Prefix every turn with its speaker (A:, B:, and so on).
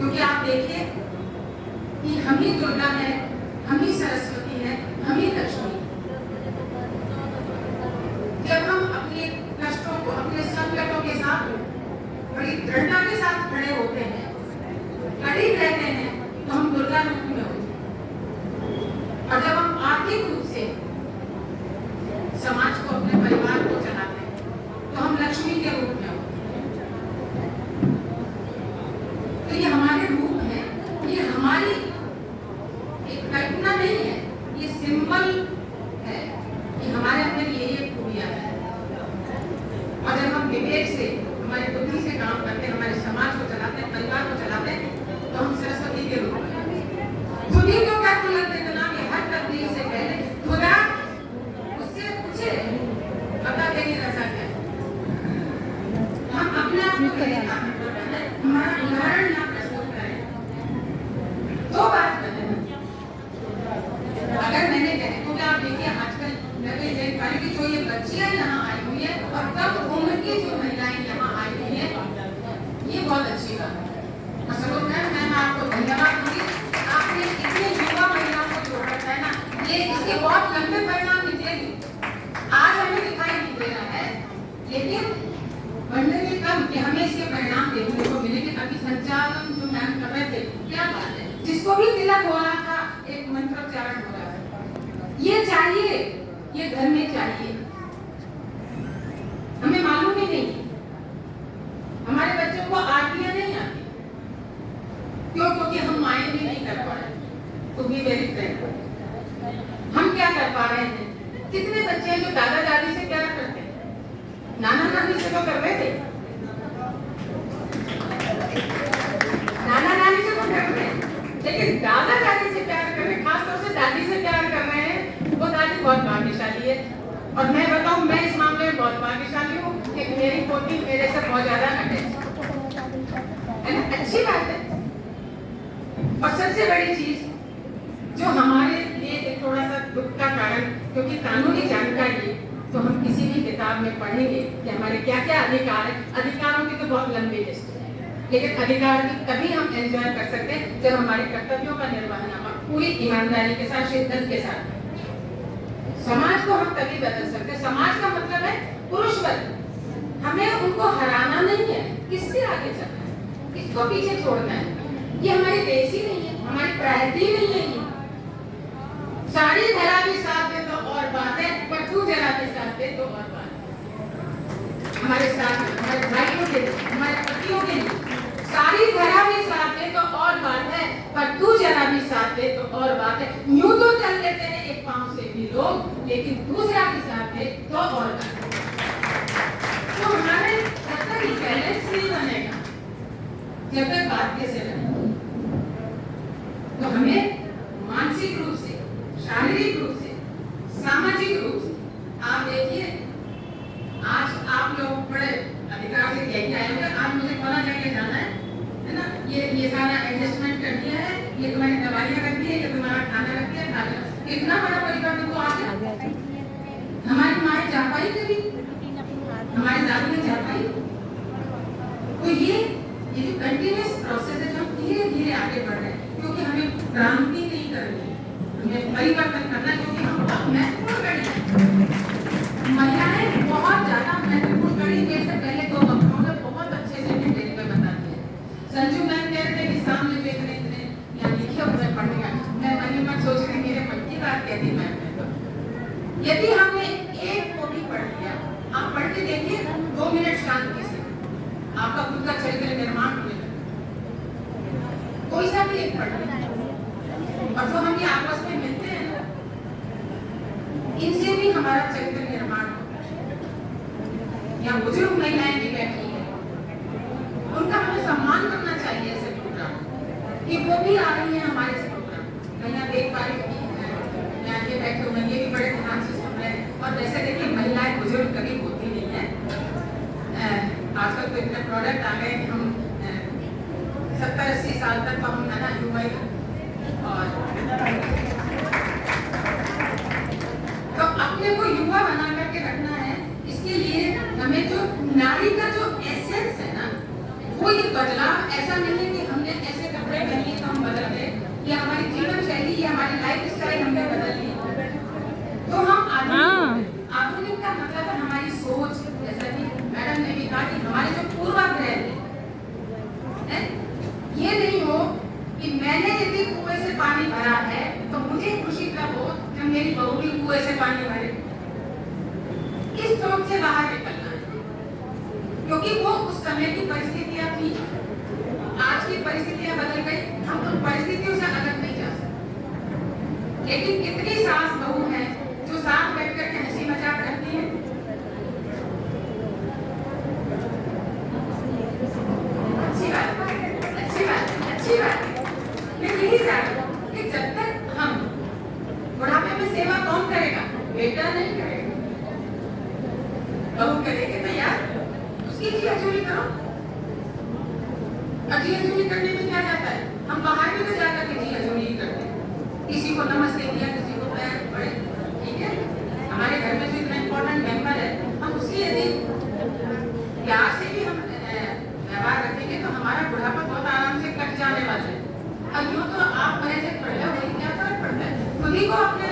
A: क्योंकि आप देखिए कि हम ही दुर्गा है, हम ही सरस्वती है, हम ही लक्ष्मी। जब हम अपने कष्टों को, अपने संकटों के साथ बड़ी दृढ़ता के साथ खड़े होते हैं, अड़िग रहते हैं, तो हम दुर्गा रूप में होते हैं। और जब हम आर्थिक रूप से समाज को, अपने परिवार को चलाते हैं, तो हम लक्ष्मी के रूप में होते हैं। तो ये हमारे रूप हैं, ये हमारी एक कल्पना नहीं है, ये सिंबल है कि हमारे अंदर ये खूबियां हैं। और जब हम विवेक से, हमारी बुद्धि से काम करते हैं, हमारे समाज को चलाते हैं, परिवार को चलाते हैं, तो हम सरस्वती के रूप में। खुद ही तो क्या कुलत देखना कि हर तकदीर से पहले खुदा उससे पूछे बता तेरी रजा क्या। हम अपने आप को हमारा उदाहरण ना प्रस्तुत करें। दो बात करें, अगर मैंने कहे तो क्या आप देखिए आजकल मैं देख पा रही कि जो ये बच्चियां यहाँ आई हुई है और कम उम्र की जो महिलाएं यहाँ आई हुई है, ये बहुत अच्छी बात है। सरोज मैम, मैं आपको धन्यवाद दूंगी, आपने इतने युवा महिलाओं को जोड़ रखा है ना, ये इसके बहुत लंबे परिणाम निकलेंगे। आज हमें दिखाई नहीं दे रहा है, लेकिन बढ़ने के कम कि हमें इसके परिणाम देखने को मिलेंगे। अभी संचालन जो मैम कर रहे थे, क्या बात है, जिसको भी तिलक हो रहा था, एक मंत्रोच्चारण हो रहा है, ये चाहिए, ये घर में चाहिए। हमें मालूम ही नहीं, हमारे बच्चों को आरतियां नहीं आती, क्यों? क्योंकि हम माएँ भी नहीं कर पा रहे। तो भी वेरी फ्रेंड, हम क्या कर पा रहे हैं? कितने बच्चे हैं जो दादा दादी से प्यार करते हैं, नाना नानी से तो कर रहे थे, नाना नानी से तो कर रहे हैं, लेकिन दादा दादी से प्यार कर रहे हैं, खासतौर से दादी से प्यार कर रहे हैं, वो दादी बहुत भाग्यशाली है। और मैं बताऊं, मैं इस मामले में बहुत भाग्यशाली हूँ कि मेरी पोती मेरे से बहुत ज्यादा अटैच है। अच्छी बात है। और सबसे बड़ी चीज जो हमारे लिए थोड़ा सा दुख का कारण, क्योंकि कानूनी जानकारी तो हम किसी भी किताब में पढ़ेंगे कि हमारे क्या क्या अधिकार है। अधिकारों की तो बहुत लंबी लिस्ट है, लेकिन अधिकार की तभी हम एंजॉय कर सकते हैं जब हमारे कर्तव्यों का निर्वहन हम पूरी ईमानदारी के साथ, शिद्दत के साथ। समाज को हम तभी बदल सकते हैं। समाज का मतलब है पुरुष वर्ग, हमें उनको हराना नहीं है, किससे आगे चलना है, किसको पीछे छोड़ना है। ये हमारी देश ही नहीं है, हमारी प्रायती नहीं है। ये सारी धरा भी साथ दे तो और बात है, पर तू जरा भी साथ दे तो और बात है। हमारे साथ, हमारे भाइयों के लिए, हमारे पतियों के लिए सारी धरा भी साथ दे तो और बात है, पर तू जरा भी साथ दे तो और बात है। यूं तो चल लेते हैं एक पांव से भी लोग, लेकिन दूसरा भी साथ दे तो और बात है। तो हमारे जब तक बैलेंस नहीं बनेगा, जब तक बात कैसे बनेगी, तो हमें मानसिक रूप से, शारीरिक रूप से, सामाजिक रूप से, आप देखिए आज आप लोग बड़े अधिकार से कह के आए होंगे, आज मुझे फला जगह जाना है ना, ये सारा एडजस्टमेंट कर दिया है, ये तुम्हारी दवाइयाँ रख दी है, ये तुम्हारा खाना रख दिया, खा लिया। इतना बड़ा परिवार तो आ गया। हमारी माएँ जा पाई कभी, हमारी दादी जा पाई। तो ये जो कंटिन्यूअस प्रोसेस है, जो धीरे धीरे आगे बढ़ रहे हैं, क्योंकि हमें क्रांति नहीं करनी है, हमें परिवर्तन करना है, क्योंकि हम बहुत महत्वपूर्ण कड़ी हैं। महिलाएं बहुत ज्यादा महत्वपूर्ण कड़ी, जैसे पहले दो वक्ताओं ने बहुत अच्छे से डिटेल में बता दिया। संजू मैम कह रहे थे कि सामने देख रहे इतने यहाँ लिखे हुए पढ़ने का, मैं मन ही मन सोच रही मेरे मन की बात कहती मैम ने। तो यदि हमने एक को भी पढ़ लिया, आप पढ़ के देखिए 2 मिनट शांति से, आपका खुद का चरित्र निर्माण होने लगा। कोई सा भी एक पढ़ लिया, और जो हम ये आपस में मिलते हैं ना, इनसे भी हमारा चरित्र निर्माण होता है। यहाँ बुजुर्ग महिलाएं भी बैठी हैं, उनका हमें सम्मान करना चाहिए ऐसे प्रोग्राम कि वो भी आ रही है हमारे इस प्रोग्राम। मैं यहाँ देख पा रही हूँ, यहाँ ये बैठे हुए ये भी बड़े ध्यान से सुन रहे हैं। और वैसे देखिए महिलाएं बुजुर्ग कभी होती नहीं है, आजकल तो इतने प्रोडक्ट आ गए कि हम 70-80 साल तक तो हम है ना युवा ही। और तो अपने को युवा बना करके रखना है, इसके लिए हमें जो नारी का जो एसेंस है ना, वो ये बदलाव ऐसा नहीं है कि हमने ऐसे मैंने यदि कुएं से पानी भरा है तो मुझे खुशी तब हो जब मेरी बहू भी कुएं से पानी भरे। इस सोच से बाहर निकलना है, क्योंकि वो उस समय की परिस्थितियां थी। आज की परिस्थितियां बदल गई, हम उन परिस्थितियों से अलग नहीं जा सकते। लेकिन कितनी सास बहू है जो साथ बैठ कर हंसी मजाक करती है। अच्छी बात है। मैं यही चाहती हूँ कि जब तक हम बुढ़ापे में सेवा कौन करेगा? बेटा नहीं करेगा, बहू करेगी। तो यार उसकी जी हजूरी करो। जी हजूरी करने में क्या जाता है? हम बाहर भी तो जाकर के जी हजूरी करते हैं। किसी को नमस्ते किया, किसी को पैर पड़े, ठीक है। हमारे घर में तो इतना इम्पोर्टेंट है